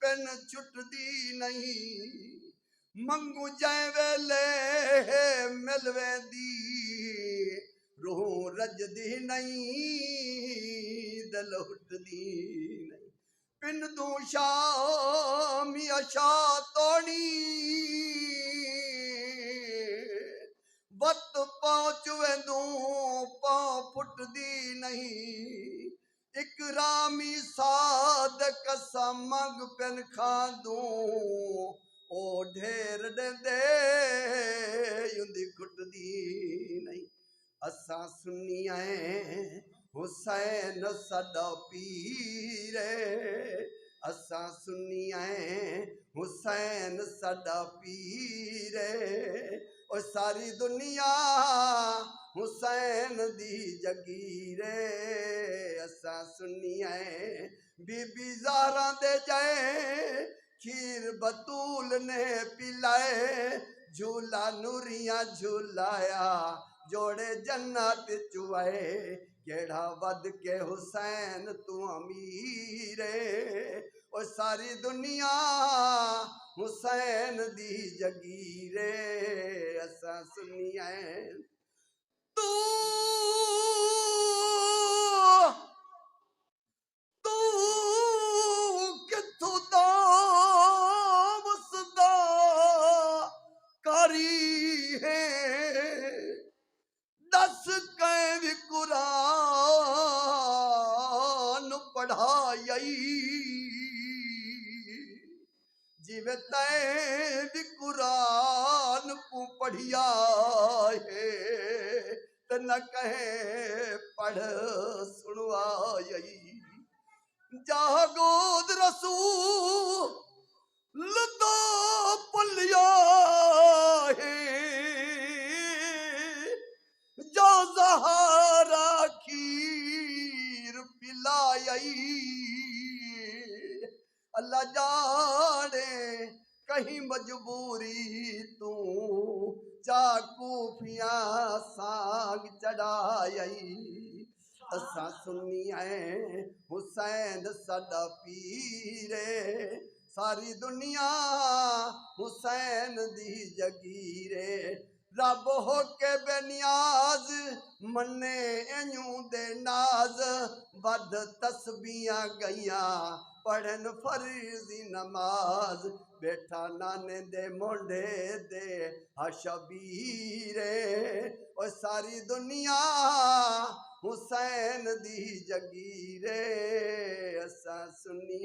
pen छुटदी नहीं मंगू जै वेले मिलवे दी रूह रजदी नहीं दिल हुटदी नहीं पिन तू शाम अशा तोड़ी वत पहुंच वेंदू पांव फुटदी नहीं इकरामी साद कसम मंग पेन खांदू ओ ढेर दे युंदी खुटदी नहीं असा सुनिया हुसैन सदा पीरे असा सुनिया हुसैन सदा पीरे ओ सारी दुनिया हुसैन दी जगीरे असा सुनिया बीबी ज़हरा दे जाए खीर बतूल ने पिलाए झूला नूरिया झूलाया जोड़े जन्नत चुआए केड़ा वद के हुसैन तू अमीरे ओ सारी दुनिया हुसैन दी जगीरे असा सुनिया तू किथों दा मुसदा कारी है दस कै कुरान पढ़ाई जिवे तैं भी कुरान को पढ़िया है त न कहे पढ़ सुनवाई जागोद रसूल तो पुलिया है जो ज़हरा खीर पिलाई अल्लाह जाने कहीं मजबूरी तू चाकूफिया साग चढ़ाई असा सुनिया हुसैन सदा पीरे सारी दुनिया हुसैन दी जगीरे रब हो के बेनियाज मन्ने एयूं दे नाज बद तस्बियां गईया पढ़न फर्जी नमाज बैठा नाने दे मोंढे दे हशबीरे ओ सारी दुनिया हुसैन दी जगीरे असा सुनिया